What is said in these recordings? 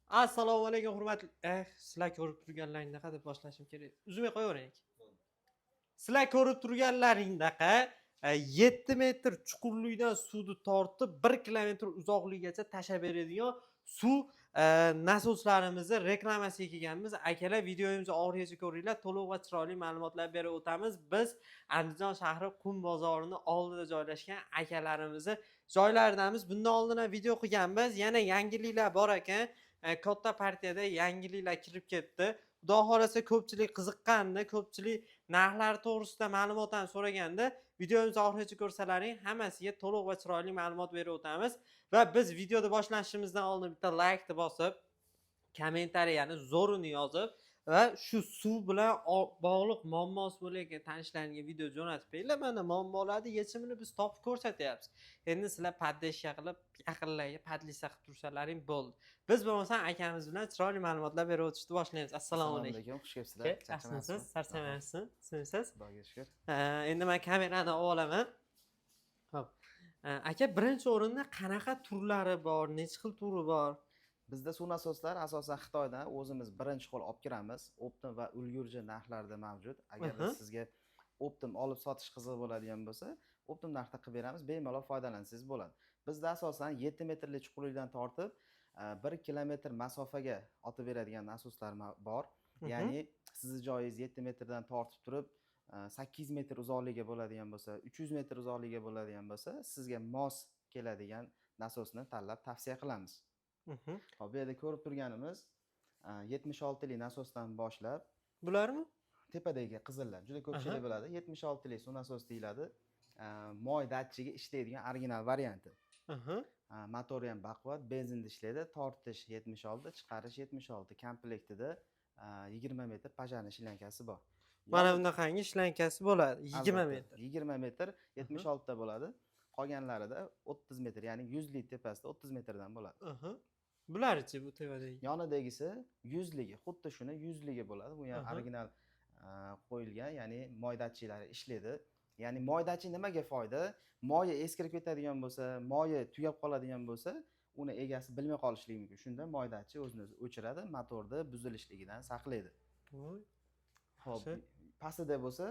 Assalomu alaykum hurmatli. Sizlar ko'rib turganlaringdaqa deb boshlashim kerak. Uzmay qo'yaveraylik. Sizlar ko'rib turganlaringdaqa 7 metr chuqurlikdan suvni tortib 1 kilometr uzoqligigacha tashab beradigan suv nasoslarimizni reklamasiga kelganmiz. Akalar, videomizni oxirigacha ko'ringlar, to'liq va chiroyli ma'lumotlar berib o'tamiz. Biz Andijon shahri Qum bozorining oldida joylashgan akalarimizni joylaridamiz. Bundan oldin ham video qilganmiz. Yana yangiliklar bor ekan. Katta partiyada yangiliklar kirib ketdi. Xudo xolasa ko'pchilik qiziqqanda, ko'pchilik narxlar to'g'risida ma'lumotlarni so'raganda, videomizni oxirigacha ko'rsalaring, hammasiga to'liq va chiroyli ma'lumot berib o'tamiz. Va biz videoni boshlashimizdan oldin bitta like bosib, kommentariyani zo'rini yozib va shu suv bilan bog'liq muammosi bo'layotgan tanishlaringizga video jo'natib beringlar. Mana muammolarni yechimini biz topib ko'rsatyapmiz. Endi sizlar paddeshka qilib, yaqinlarga padlisa qilib tursalaring bo'ldi. Biz bo'lmasam akamiz bilan chiroyli ma'lumotlar berib o'tishni boshlaymiz. Assalomu alaykum. Xush kelibsizlar. Yaxshimisiz? Sarsamayapsiz? Sizsiz? Xudoga shukr. Endi men kamerani olib olaman. Xo'p. Aka, birinchi o'rinda qanaqa turlari bor? Necha xil turi bor? Bizda suv nasoslari asosan Xitoydan o'zimiz birinchi qo'l olib kiramiz. Optim va ulgurji narxlarda mavjud. Agar sizga Optim olib sotish qiziq bo'ladigan bo'lsa, Optim narxda qilib beramiz, bemalol foydalansangiz bo'ladi. Bizda asosan 7 metrli chuqurlikdan tortib 1 kilometr masofaga otib beradigan nasoslar bor. Ya'ni sizning joyingiz 7 metrdan tortib turib 8 metr uzoqligiga bo'ladigan bo'lsa, 300 metr uzoqligiga bo'ladigan bo'lsa, sizga mos keladigan nasosni tanlab tavsiya qilamiz. Hop, bu yerda ko'rib turganimiz 76 lik nasosdan boshlab, bularmi? tepadagi qizillar juda ko'pchilik biladi. 76 lik suv nasos deyiladi. Moy datchigi ishlaydigan original varianti. Motori ham baquvvat, benzinda ishlaydi. Tortish 76, chiqarish 76. Komplektida 20 metr pajani shlankasi bor. Mana bunaqangi shlankasi bo'ladi. 20 metr. 20 metr 76 ta bo'ladi. Qolganlarida 30 metr, ya'ni 100 lik tepasida 30 metrdan bo'ladi. Bularchi bu tepadagi? Yonidagisi 100 ligi, xuddi shuni 100 ligi bo'ladi. Bu ham original qo'yilgan, ya'ni moy datchiklari ishlaydi. Ya'ni moy datchik nimaga foyda? Moyi eskirib ketadigan bo'lsa, moyi tugab qoladigan bo'lsa, uni egasi bilmay qolishligi mumkin. Shunda moy datchik o'zini o'zi o'chiradi, motorni buzilishligidan saqlaydi. Xo'p, pastida bo'lsa,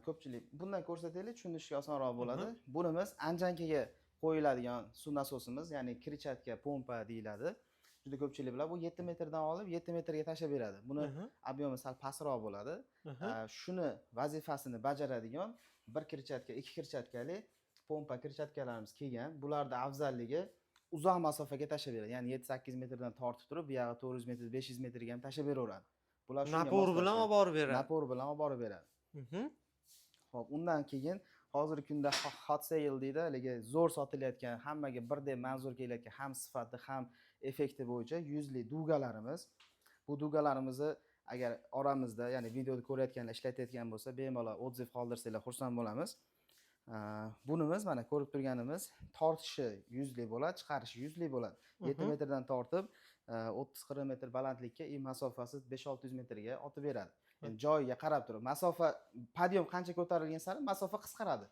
ko'pchilik bundan ko'rsataylik, tushunishga osonroq bo'ladi. Bunimiz Anjankaga qo'yiladigan suv nasosimiz, ya'ni krichatka, pompa deyiladi. Juda ko'pchilik biladi, bu 7 metrdan olib 7 metrga tashab beradi. Buni ob'yomi sal pastroq bo'ladi. Shuni vazifasini bajaradigan bir krichatka, ikki krichatkali pompa krichatkalarimiz kelgan. Bularda afzalligi uzoq masofaga tashab beradi. Ya'ni 7-8 metrdan tortib turib, bu yoqqa 400 metr, 500 metrga ham tashab beraveradi. Bular napor bilan olib borib beradi. Napor bilan olib borib beradi. Xo'p, undan keyin hozirgi kunda hot sale deydi, haligi zo'r sotilayotgan, hammaga birdek manzur kelayotgan ham sifati, ham effekti bo'yicha 100 lik dugalarimiz. Bu dugalarimizni agar oramizda, ya'ni videoda ko'rayotganlar ishlatayotgan bo'lsa, bemalol otziv qoldirsanglar xursand bo'lamiz. Bunimiz mana ko'rib turganimiz tortishi 100 lik bo'ladi, chiqarishi 100 lik bo'ladi. 7 metrdan tortib 30-40 metr balandlikka, masofasi 5-600 metrga otib beradi. Yani joyiga qarab turib, masofa podium qancha ko'tarilgan sari masofa qisqaradi.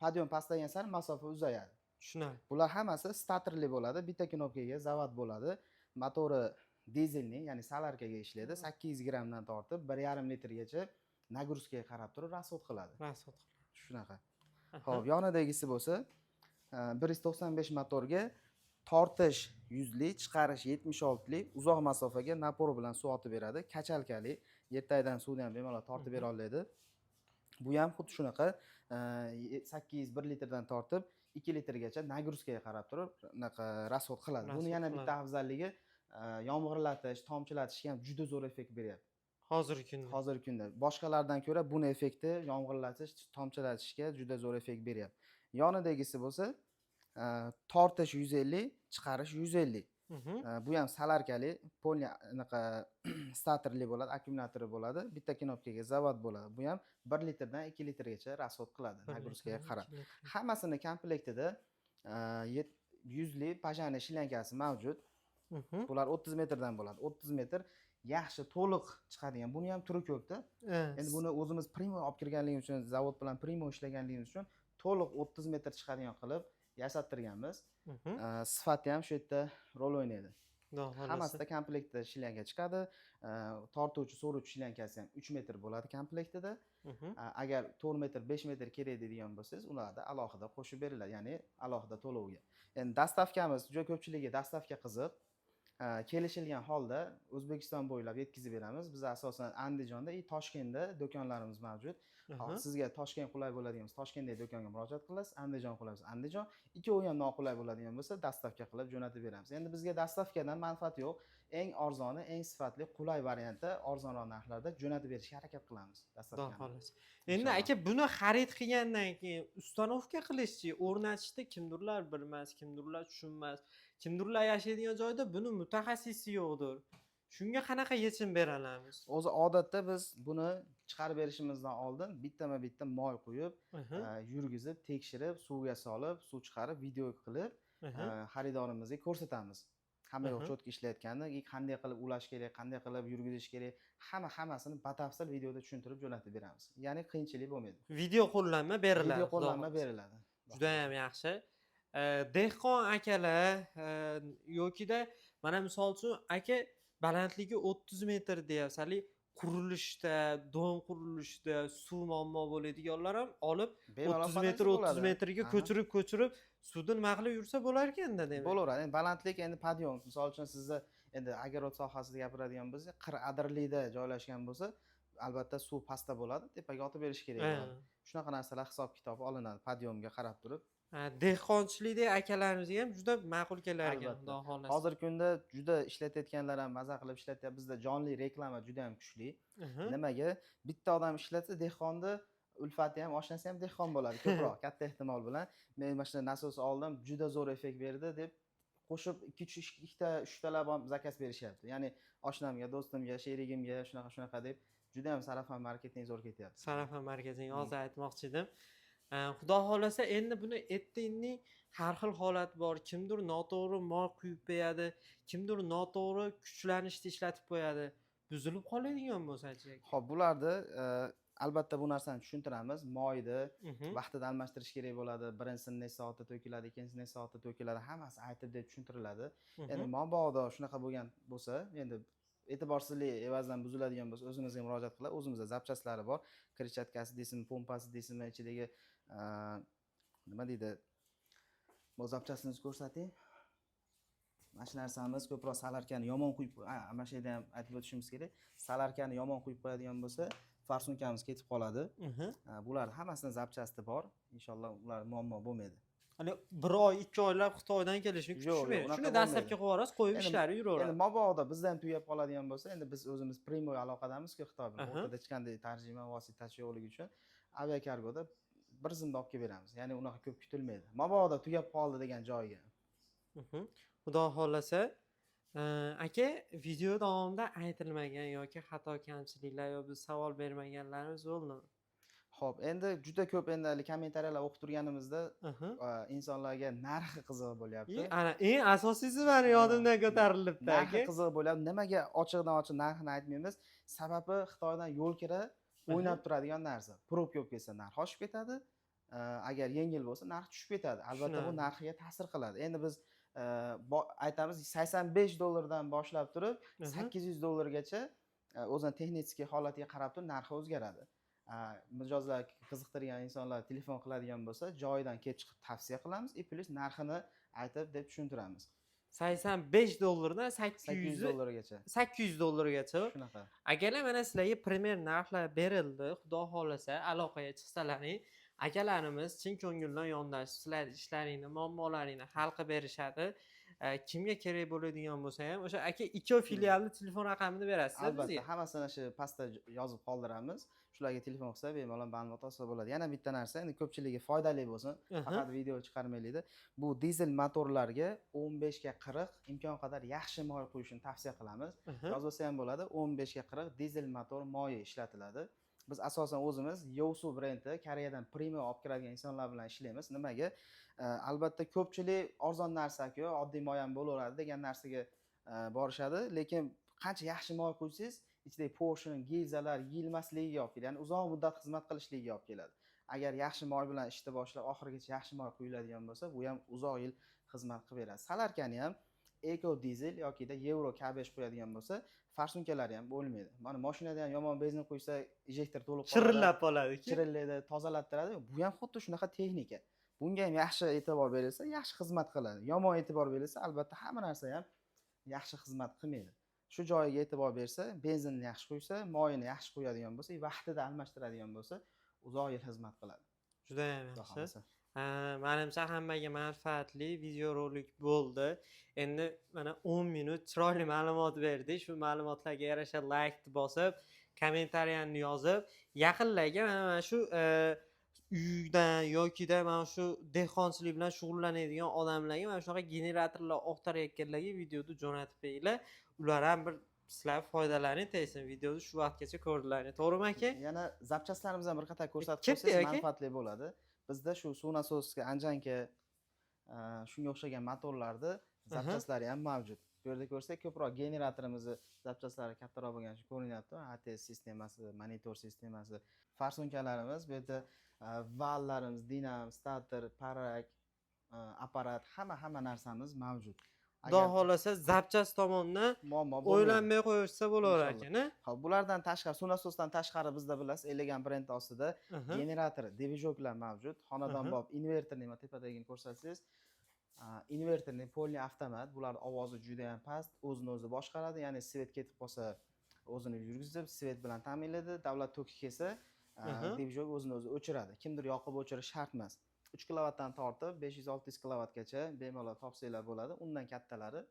Podium pastlagan sari masofa uzayadi. Tushunarli. Bular hammasi statorli bo'ladi, bitta knopkaga zavod bo'ladi. Motori dizelni, ya'ni solarkaga ishlaydi. 800 grammdan tortib 1,5 litrgacha nagruzkaga qarab turib rasxod qiladi. Rasxod qiladi. Shunaqa. Xo'p, yonidagisi bo'lsa 195 motorga tortish 100 lik, chiqarish 76 lik, uzoq masofaga napor bilan suv otib beradi. Kachalkali, yertagidan suvni ham bemalol tortib bera oladi. Bu ham xuddi shunaqa 801 litrdan tortib 2 litrgacha nagruzkaga qarab turib unaqa rasxod qiladi. Buni yana bitta afzalligi yomg'irlatish, tomchilatishga ham juda zo'r effekt beryapti. Hozirgi kunda boshqalardan ko'ra buni effekti yomg'irlatish, tomchilatishga juda zo'r effekt beryapti. Yonidagisi bo'lsa tortish 150, chiqarish 150. Bu ham solarkali, polni anaqa statorli bo'ladi, akkumulyatori bo'ladi, bitta knopkaga zavod bo'ladi. Bu ham 1 litrdan 2 litrgacha rasxod qiladi nagruzkaga qarab. Hammasini komplektida 100 lik pajani shlankasi mavjud. Bular 30 metrdan bo'ladi. 30 metr yaxshi to'liq chiqadigan. Buni ham turi ko'p-da. Endi buni o'zimiz primo olib kirganligimiz uchun, zavod bilan primo ishlaganligimiz uchun to'liq 30 metr chiqadigan qilib yasattirganmiz. Sifati ham shu yerda rol o'ynaydi. Xudo xohlasa. Hammasida komplektda shlyanga chiqadi. Tortuvchi, so'ruvchi shlyankasi ham 3 metr bo'ladi komplektida. Mhm. Agar 4 metr, 5 metr kerak deydigan bo'lsangiz, ularda alohida qo'shib beriladi, ya'ni alohida to'lovga. Endi dastavkamiz juda ko'pchiligiga dastavka qiziq. Kelishilgan holda O'zbekiston bo'ylab yetkazib beramiz. Biz asosan Andijonda, Toshkentda do'konlarimiz mavjud. Aha. Sizga Toshkent qulay bo'ladigan bo'lsa, Toshkentdagi do'konga murojaat qilasiz. Andijon qulay bo'lsa, Andijon. Ikkovi ham noqulay bo'ladigan bo'lsa, dastavka qilib jo'natib beramiz. Endi bizga dastavkadan manfaat yo'q. Eng arzoni, eng sifatli, qulay variantda arzonroq narxlarda jo'natib berishga harakat qilamiz Xudo dastavkani. xohlasa. Endi Inshaalloh. aka buni xarid qilgandan keyin ustanovka qilishchi, o'rnatishda kimdirlar bilmas, kimdirlar tushunmas, kimdirlar yashaydigan joyda buni mutaxassisi yo'qdir. Shunga qanaqa yechim bera olamiz? O'zi odatda biz buni chiqarib berishimizdan oldin bittama-bitta moy quyib, Aha, yurgizib, tekshirib, suvga solib, suv chiqarib, video qilib, aha. xaridorimizga ko'rsatamiz. Hamma yoq Aha. cho'tka ishlayotganini, qanday qilib ulash kerak, qanday qilib yurgizish kerak, hammasini batafsil videoda tushuntirib jo'natib beramiz. Ya'ni qiyinchilik bo'lmaydi. Video qo'llanma beriladi. Video Xudo qo'llanma xohlasa. beriladi. Juda ham yaxshi. Dehqon akalar yokida mana misol uchun aka balandligi 30 metr deyapsizlar, qurilishda, don qurilishda suv muammo bo'ladiganlar ham olib Bemalol 30 metr balandlik 30 bo'ladi. metrga Aha. ko'chirib suvni nima qilib yursa bo'lar ekanda demak. Bo'laveradi. Endi balandlik endi podyon. Misol uchun sizni endi огород sohasida gapiradigan bo'lsak, qir adirlikda joylashgan bo'lsa, albatta suv pastda bo'ladi, tepaga otib berish kerak Ha. bo'ladi. Shunaqa narsalar hisob-kitobi olinadi podyomga qarab turib. Dehqonchilikda akalarimizga ham juda ma'qul kelar ekan, Albatta. xudo xohlasa. Hozirgi kunda juda ishlatayotganlar ham maza qilib ishlatyapti. Bizda jonli reklama juda ham kuchli. Aha. Nimaga? Bitta odam ishlatsa, dehqonni ulfati ham, oshnasi ham dehqon bo'ladi ko'proq, katta ehtimol bilan. Men mana shunday nasos oldim, juda zo'r effekt berdi deb qo'shib 2 ta, 3 talab ham zakaz berishyapti. Ya'ni oshnamga, do'stimga, sherigimga shunaqa deb juda ham sarafan marketing zo'r ketyapti. Sarafan markazining hozir aytmoqchi edim. Xudo xohlasa endi buni etdingni har xil holat bor. Kimdir noto'g'ri moy quyib qo'yadi, kimdir noto'g'ri kuchlanishda ishlatib qo'yadi. Buzilib qoladigan bo'lsa-chi. Xo'p, bularni albatta bu narsani tushuntiramiz. Moyni Mhm. vaqtida almashtirish kerak bo'ladi. Birinchisini necha soatda to'kiladi, ikkinchisini necha soatda to'kiladi, hammasi aytib deb tushuntiriladi. Endi Mhm. mabodo shunaqa bo'lgan bo'lsa, endi e'tiborsizlik evazidan buziladigan bo'lsa, o'zimizga murojaat qilib, o'zimizda zapchastlari bor. Kirchatkasi deysizmi, pompasi deysizmi, ichidagi nima deydi? Bu zapchasini ko'rsating. Mana shu narsamiz ko'proq salarkani yomon quyib, mana shu yerda ham aytib o'tishimiz kerak. Salarkani yomon quyib qo'yadigan bo'lsa, farsunkamiz ketib qoladi. Mhm. Bular hammasini zapchasti bor. Inshaalloh ular muammo bo'lmaydi. Hani 1 oy, 2 oylab Xitoydan kelishini Yo'q, yo'q, kutishmaydi. unaqa Shuni bo'lmaydi. dastlabki qilib yuborasiz, qo'yib Endi- ishlari Endi yuraveradi. mabodo bizda ham tugab qoladigan bo'lsa, endi biz o'zimiz primoy aloqadamizku Xitoy bilan. Aha. O'rtada hech qanday tarjima vositasi yo'qligi uchun aviakargoda bir zumda olib kelib beramiz. Ya'ni unaqa ko'p kutilmaydi. Mabodo tugab qoldi degan joyiga. Mhm. Xudo xohlasa, aka video davomida aytilmagan yoki xato kamchiliklar yo biz savol bermaganlarimiz bo'ldimi? Xo'p, endi juda ko'p endi kommentariyalar o'qib turganimizda Aha. insonlarga narxi qiziq bo'lyapti. Ana eng asosiysi mani yodimdan ko'tarilibdi Narxi aka. qiziq bo'lyapti. Nimaga ochiqdan-ochiq narxini aytmaymiz? Sababi Xitoydan yo'l kira o'ynab turadigan narsa. Probka bo'lib ketsa narx oshib ketadi. Agar yengil bo'lsa narx tushib ketadi. Albatta bu Tushunarli. narxiga ta'sir qiladi. Endi biz aytamiz $85 boshlab turib Aha. $800 o'zini texnik holatiga qarab turib narxi o'zgaradi. Mijozlar qiziqtirgan insonlar telefon qiladigan bo'lsa, joyidan kelib chiqib tavsiya qilamiz, plus narxini aytib deb tushuntiramiz. $85dan $800 $800gacha. Shunaqa. Akalar mana sizlarga primer narxlar berildi. Xudo xohlasa aloqaga chiqsalaring, akalarimiz chin ko'ngildan yondashib sizlarning ishlaringni, muammolaringni hal qilib berishadi. Kimga kerak bo'ladigan bo'lsa ham o'sha aka ikkov filialni telefon raqamini berasizlar Albatta, bizga. hammasini shu pastda yozib qoldiramiz. Shularga telefon qilsa bemalol ma'lumot olsa bo'ladi. Yana bitta narsa, endi ko'pchiligiga foydali bo'lsin, Aha. faqat video chiqarmaylikda. Bu dizel motorlarga 15 ga 40 imkon qadar yaxshi moy quyishni tavsiya qilamiz. Aha. Yozilsa ham bo'ladi, 15 ga 40 dizel motor moyi ishlatiladi. Biz asosan o'zimiz Yosu brendi, Koreyadan premium olib kiradigan insonlar bilan ishlaymiz. Nimaga? Albatta ko'pchilik arzon narsa-ku, oddiy moy ham bo'laveradi degan narsaga borishadi, lekin qancha yaxshi moy quysangiz, ichidagi portion, gilzalar yilmasligiga olib keladi. Ya'ni uzoq muddat xizmat qilishligiga olib keladi. Agar yaxshi moy bilan ishni boshlab, oxirigacha yaxshi moy quyiladigan bo'lsa, bu ham uzoq yil xizmat qilib beradi. Salarkani ham eko dizel yokida yevro kabesh qo'yadigan bo'lsa, farsunkalari ham bo'lmaydi. Mana mashinada ham yomon benzin quysa, injektor to'lib qoladi. Chirillab qoladi-ku. Chirillaydi, tozalattiradi. Bu ham xuddi shunaqa texnika. Bunga ham yaxshi e'tibor berilsa, yaxshi xizmat qiladi. Yomon e'tibor berilsa, albatta hamma narsa ham yaxshi xizmat qilmaydi. Shu joyiga e'tibor bersa, benzinni yaxshi quysa, moyini yaxshi quyadigan bo'lsa, vaqtida almashtiradigan bo'lsa, uzoq yil xizmat qiladi. Juda ham Xudo yaxshi. xohlasa. Menimcha hammaga manfaatli videorolik bo'ldi. Endi mana 10 minut chiroyli ma'lumot berdik. Shu ma'lumotlarga yarasha like bosib, kommentariyani yozib, yaqinlarga mana shu uydan yokida mana shu dehqonchilik bilan shug'ullanadigan odamlarga mana shunaqa generatorlar oqtarayotganlarga videoni jo'natib qo'yinglar. Ular ham bir sizlar foydalaring tegsin. Videoni shu vaqtgacha ko'rdilaring. To'g'rimi aka? Yana zapchastlarimizni bir qator ko'rsatib Ketdi, qo'ysangiz aka. manfaatli bo'ladi. Bizda shu suv nasoska, anjanka, shunga o'xshagan motorlarda zapchastlari ham mavjud. Bu yerda ko'rsak, ko'proq generatorimizni zapchaslari kattaroq bo'lgani uchun ko'rinyapti. ATS sistemasi, monitor sistemasi, farsunkalarimiz, bu yerda vallarimiz, dinam, stator, parak, apparat, hamma narsamiz mavjud. Xudo xolasa zapchas tomondan muammo o'ylanmay qo'yishsa bo'laver Inshaalloh. ekan-a. Hop, bulardan tashqari, suv nasosdan tashqari bizda bilasiz, Elegant brend ostida generator, dvijoklar mavjud. Xonadonbop invertorni mana tepadagini ko'rsatsangiz, invertorning polni avtomat, bular ovozi juda ham past, o'zini o'zi boshqaradi, ya'ni svet ketib qolsa, o'zini yurgizib, svet bilan ta'minlaydi. Davlat toki kelsa, dvijok o'zini o'zi o'chiradi. Kimdir yoqib o'chirish shart emas. 3 kilovatdan tortib 500-600 kilovatgacha bemalol topsanglar bo'ladi. Undan kattalari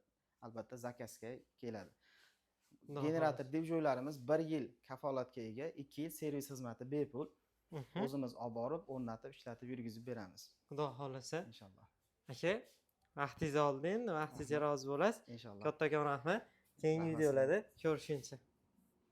albatta zakazga keladi. Generator dvijoklarimiz 1 yil kafolatga ega, 2 yil servis xizmati bepul. O'zimiz olib borib, o'rnatib, ishlatib yurgizib beramiz. Xudo xolasa. Inshaalloh. Aka, vaqtingizni oldim, vaqtingizga rozi bo'lasiz. Inshaalloh. Kattakon rahmat. Keyingi videolarda ko'rishguncha.